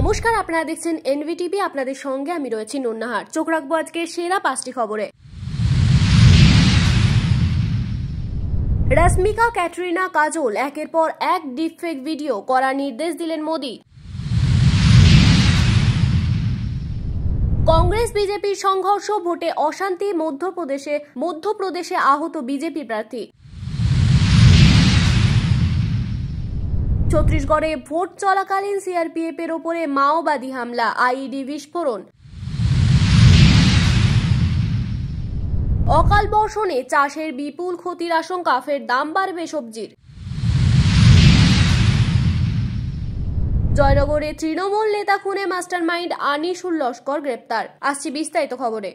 নমস্কার, আপনারা দেখছেন এনভিটিভি। আপনাদের সঙ্গে আমি রয়েছি নুন্নাহার। চোখ রাখবো আজকে সেরা 5টি খবরে। রশ্মিকা, ক্যাটরিনা, কাজল একের পর এক ডিপফেক ভিডিও করার নির্দেশ দিলেন মোদি। কংগ্রেস বিজেপির সংঘর্ষ, ভোটে অশান্তি, মধ্যপ্রদেশে আহত বিজেপি প্রার্থী। ছত্তিশগড়ে ভোট চলাকালীন সিআরপিএফ এর ওপরে মাওবাদী হামলা, আইইডি বিস্ফোরণ। অকাল বর্ষণে চাষের বিপুল ক্ষতির আশঙ্কা, ফের দাম বাড়বে সবজির। জয়নগরে তৃণমূল নেতা খুনে মাস্টারমাইন্ড আনিসুল লস্কর গ্রেপ্তার। আসছি বিস্তারিত খবরে।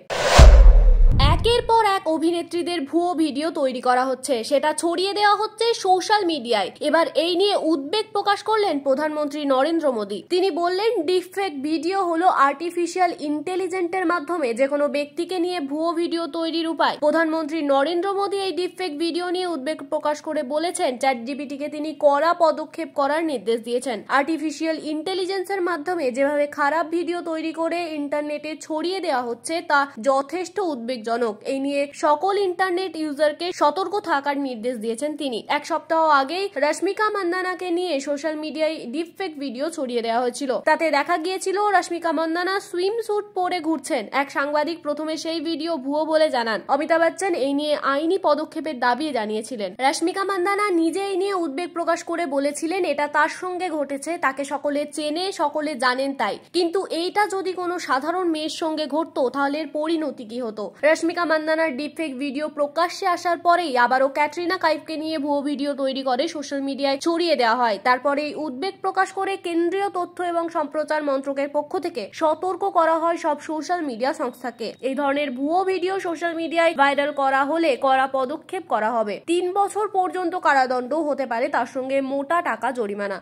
একের পর এক অভিনেত্রীদের ভুয়ো ভিডিও তৈরি করা হচ্ছে, সেটা ছড়িয়ে দেওয়া হচ্ছে সোশ্যাল মিডিয়ায়। এবার এই নিয়ে উদ্বেগ প্রকাশ করলেন প্রধানমন্ত্রী নরেন্দ্র মোদী। তিনি বললেন, ডিপফেক ভিডিও হলো আর্টিফিশিয়াল ইন্টেলিজেন্সের মাধ্যমে যে কোনো ব্যক্তিকে নিয়ে ভুয়ো ভিডিও তৈরির উপায়। প্রধানমন্ত্রী নরেন্দ্র মোদী এই ডিপফেক ভিডিও নিয়ে উদ্বেগ প্রকাশ করে বলেছেন, চ্যাটজিপিটিকে তিনি কড়া পদক্ষেপ করার নির্দেশ দিয়েছেন। আর্টিফিশিয়াল ইন্টেলিজেন্সের মাধ্যমে যেভাবে খারাপ ভিডিও তৈরি করে ইন্টারনেটে ছড়িয়ে দেওয়া হচ্ছে তা যথেষ্ট উদ্বেগজনক। এই নিয়ে সকল ইন্টারনেট ইউজারকে সতর্ক থাকার নির্দেশ দিয়েছেন তিনি। এক সপ্তাহ আগেই রশ্মিকা মান্দানাকে নিয়ে সোশ্যাল মিডিয়ায় ডিপফেক ভিডিও ছড়িয়ে দেওয়া হয়েছিল। তাতে দেখা গিয়েছিল রশ্মিকা মান্দানা সুইম স্যুট পরে ঘুরছেন। এক সাংবাদিক প্রথমে সেই ভিডিও ভুয়ো বলে জানান। অমিতাভ বচ্চন এই নিয়ে আইনি পদক্ষেপের দাবি জানিয়েছিলেন। রশ্মিকা মান্দানা নিজে এই নিয়ে উদ্বেগ প্রকাশ করে বলেছিলেন, এটা তার সঙ্গে ঘটেছে, তাকে সকলে চেনে, সকলে জানেন তাই। কিন্তু এইটা যদি কোনো সাধারণ মেয়ের সঙ্গে ঘটতো তাহলে এর পরিণতি কি হতো? রশ্মিকা মান্দানার ডিপফেক ভিডিও প্রকাশ্যে আসার পরেই আবারও ক্যাটরিনা কাইফকে নিয়ে ভুয়ো ভিডিও তৈরি করে সোশ্যাল মিডিয়ায় ছড়িয়ে দেওয়া হয়। তারপরে উদ্বেগ প্রকাশ করে কেন্দ্রীয় তথ্য এবং সম্প্রচার মন্ত্রকের পক্ষ থেকে সতর্ক করা হয় সব সোশ্যাল মিডিয়া সংস্থাকে। এই ধরনের ভুয়ো ভিডিও সোশ্যাল মিডিয়ায় ভাইরাল করা হলে কড়া পদক্ষেপ করা হবে। 3 বছর পর্যন্ত কারাদণ্ড হতে পারে, তার সঙ্গে মোটা টাকা জরিমানা।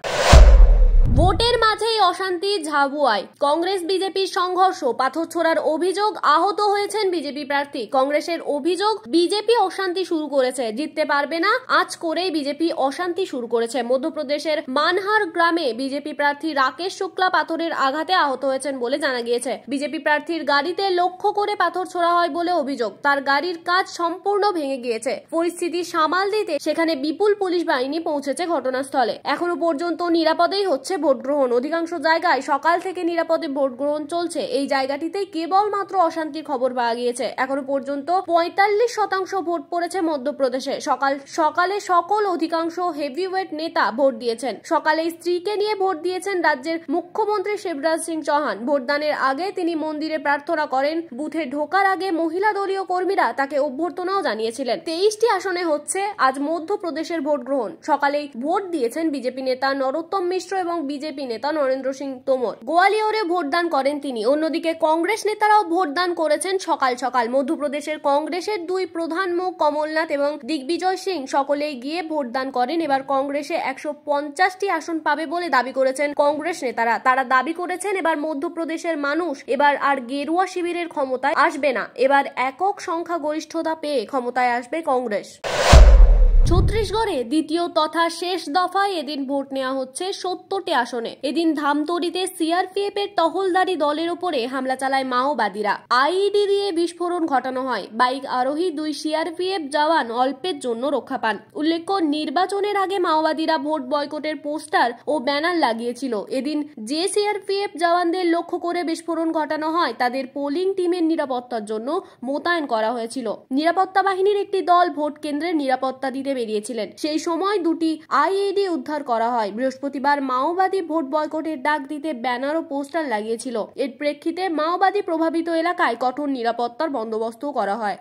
ভোটের মাঝেই অশান্তি ঝাবুয়ায়, কংগ্রেস বিজেপির সংঘর্ষ, পাথর ছোড়ার অভিযোগ, আহত হয়েছেন বিজেপি প্রার্থী। কংগ্রেসের অভিযোগ, বিজেপি অশান্তি শুরু করেছে, জিততে পারবে না আজ করেই বিজেপি অশান্তি শুরু করেছে। মধ্যপ্রদেশের মানহার গ্রামে বিজেপি প্রার্থী রাকেশ শুক্লা পাথরের আঘাতে আহত হয়েছেন বলে জানা গিয়েছে। বিজেপি প্রার্থীর গাড়িতে লক্ষ্য করে পাথর ছোড়া হয় বলে অভিযোগ। তার গাড়ির কাঁচ সম্পূর্ণ ভেঙে গিয়েছে। পরিস্থিতি সামাল দিতে সেখানে বিপুল পুলিশ বাহিনী পৌঁছেছে ঘটনাস্থলে। এখনো পর্যন্ত নিরাপদেই হচ্ছে ভোট গ্রহণ। অধিকাংশ জায়গায় সকাল থেকে নিরাপদে ভোট গ্রহণ চলছে। এই জায়গাটিতেই কেবলমাত্র অশান্তির খবর পাওয়া গিয়েছে। এখনো পর্যন্ত 45% ভোট পড়েছে মধ্যপ্রদেশে। সকালে সকল অধিকাংশ হেভিওয়েট নেতা ভোট দিয়েছেন। সকালে স্ত্রীকে নিয়ে ভোট দিয়েছেন রাজ্যের মুখ্যমন্ত্রী শিবরাজ সিং চৌহান। ভোটদানের আগে তিনি মন্দিরে প্রার্থনা করেন। বুথে ঢোকার আগে মহিলা দলীয় কর্মীরা তাকে অভ্যর্থনাও জানিয়েছিলেন। 23টি আসনে হচ্ছে আজ মধ্যপ্রদেশের ভোট গ্রহণ। সকালেই ভোট দিয়েছেন বিজেপি নেতা নরোত্তম মিশ্র এবং বিজেপি নেতা নরেন্দ্র সিং তোমর। গোয়ালিয়রে ভোটদান করেন তিনি। অন্যদিকে কংগ্রেস নেতারাও ভোটদান করেছেন সকাল সকাল। মধ্যপ্রদেশের কংগ্রেসের 2 প্রধান মুখ কমলনাথ এবং দিগ্বিজয় সিং সকলেই গিয়ে ভোটদান করেন। এবার কংগ্রেসে 150টি আসন পাবে বলে দাবি করেছেন কংগ্রেস নেতারা। তারা দাবি করেছেন, এবার মধ্যপ্রদেশের মানুষ এবার আর গেরুয়া শিবিরের ক্ষমতায় আসবে না। এবার একক সংখ্যাগরিষ্ঠতা পেয়ে ক্ষমতায় আসবে কংগ্রেস। ছত্তিশগড়ে দ্বিতীয় তথা শেষ দফায় এদিন ভোট নেওয়া হচ্ছে 70টি আসনে। এদিন ধামতড়িতে সিআরপিএফ এর টহলদারি দলের উপরে হামলা চালায় মাওবাদীরা। আইইডি দিয়ে বিস্ফোরণ ঘটানো হয়। বাইক আরোহী 2 সিআরপিএফ জওয়ান অল্পের জন্য রক্ষা পান। উল্লেখ্য, নির্বাচনের আগে মাওবাদীরা ভোট বয়কটের পোস্টার ও ব্যানার লাগিয়েছিল। এদিন যে সিআরপিএফ জওয়ানদের লক্ষ্য করে বিস্ফোরণ ঘটানো হয় তাদের পোলিং টিমের নিরাপত্তার জন্য মোতায়েন করা হয়েছিল। নিরাপত্তা বাহিনীর একটি দল ভোট কেন্দ্রের নিরাপত্তা দিতে বেরিয়েছিলেন। সেই সময় 2টি আইইডি উদ্ধার করা হয়। বৃহস্পতিবার মাওবাদী ভোট বয়কটের ডাক দিতে ব্যানার ও পোস্টার লাগিয়েছিল। এর প্রেক্ষিতে মাওবাদী প্রভাবিত এলাকায় কঠোর নিরাপত্তার বন্দোবস্ত করা হয়।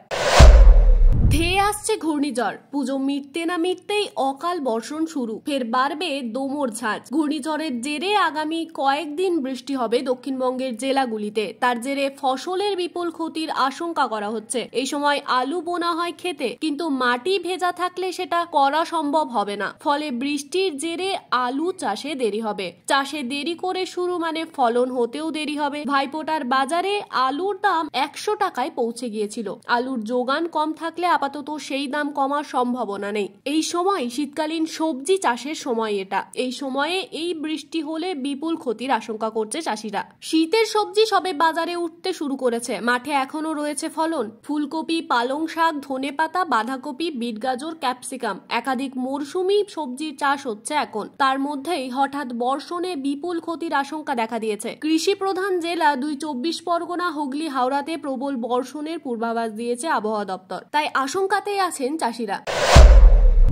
ধেয়ে আসছে ঘূর্ণিঝড়, পুজো মিটতে না মিটতেই অকাল বর্ষণ শুরু, ফের বাড়বে দোমর ঝাঁজ। ঘূর্ণিঝড়ের জেরে আগামী কয়েকদিন বৃষ্টি হবে দক্ষিণবঙ্গের জেলাগুলিতে। তার জেরে ফসলের বিপুল ক্ষতির আশঙ্কা করা হচ্ছে। এই সময় আলু বোনা হয় খেতে, কিন্তু মাটি ভেজা থাকলে সেটা করা সম্ভব হবে না। ফলে বৃষ্টির জেরে আলু চাষে দেরি হবে। চাষে দেরি করে শুরু মানে ফলন হতেও দেরি হবে। ভাইফোঁটার বাজারে আলুর দাম 100 টাকায় পৌঁছে গিয়েছিল। আলুর যোগান কম থাকলে আপাতত সেই দাম কমার সম্ভাবনা নেই। এই সময় শীতকালীন সবজি চাষের সময় এটা। এই সময়ে এই বৃষ্টি হলে বিপুল ক্ষতির আশঙ্কা করছে চাষিরা। শীতের সবজি সবে বাজারে উঠতে শুরু করেছে, মাঠে এখনো রয়েছে ফলন। ফুলকপি, পালং শাক, ধনেপাতা, বাঁধাকপি, বিট গাজর, ক্যাপসিকাম একাধিক মরশুমি সবজির চাষ হচ্ছে এখন। তার মধ্যেই হঠাৎ বর্ষণে বিপুল ক্ষতির আশঙ্কা দেখা দিয়েছে। কৃষি প্রধান জেলা 24 পরগনা, হুগলি, হাওড়াতে প্রবল বর্ষণের পূর্বাভাস দিয়েছে আবহাওয়া দপ্তর। তাই আশঙ্কাতেই আছেন চাষিরা।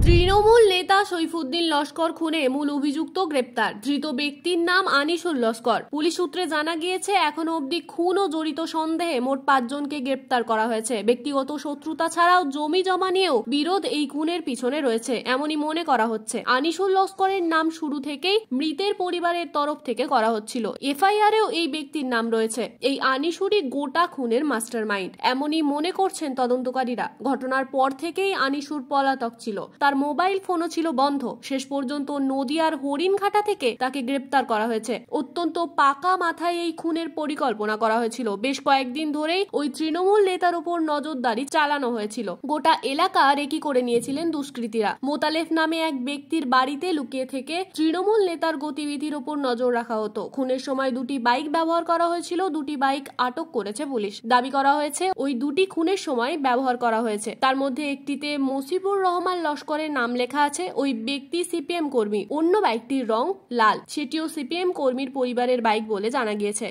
তৃণমূল নেতা সৈফুদ্দিন লস্কর খুনে মূল অভিযুক্ত গ্রেপ্তার। ধৃত ব্যক্তির নাম আনিসুল লস্কর। পুলিশ সূত্রে জানা গিয়েছে এখনো অবধি খুন ও জড়িত সন্দেহে মোট 5 জনকে গ্রেপ্তার করা হয়েছে। ব্যক্তিগত শত্রুতা ছাড়াও জমি জমা নিয়েও বিরোধ এই খুনের পিছনে রয়েছে এমনই মনে করা হচ্ছে। আনিসুল লস্করের নাম শুরু থেকেই মৃতের পরিবারের তরফ থেকে করা হচ্ছিল। এফআইআরেও এই ব্যক্তির নাম রয়েছে। এই আনিসুরই গোটা খুনের মাস্টারমাইন্ড এমনই মনে করছেন তদন্তকারীরা। ঘটনার পর থেকেই আনিসুর পলাতক ছিল। তার মোবাইল ফোনও ছিল বন্ধ। শেষ পর্যন্ত নদিয়ার হরিণঘাটা থেকে তাকে গ্রেপ্তার করা হয়েছে। অত্যন্ত পাকা মাথায় এই খুনের পরিকল্পনা করা হয়েছিল। বেশ কয়েকদিন ধরেই ওই তৃণমূল নেতার উপর নজরদারি চালানো হয়েছিল। গোটা এলাকা রেকি করে নিয়েছিলেন দুষ্কৃতীরা। মোতালেফ নামে এক ব্যক্তির বাড়িতে লুকিয়ে থেকে তৃণমূল নেতার গতিবিধির উপর নজর রাখা হতো। খুনের সময় 2টি বাইক ব্যবহার করা হয়েছিল। 2টি বাইক আটক করেছে পুলিশ। দাবি করা হয়েছে ওই 2টি খুনের সময় ব্যবহার করা হয়েছে। তার মধ্যে একটিতে মসিবুর রহমান লস্করের নাম লেখা আছে। ওই ব্যক্তি সিপিএম কর্মী। অন্য বাইকটির রং লাল, সেটিও সিপিএম কর্মীর পরিবারের বাইক বলে জানা গিয়েছে।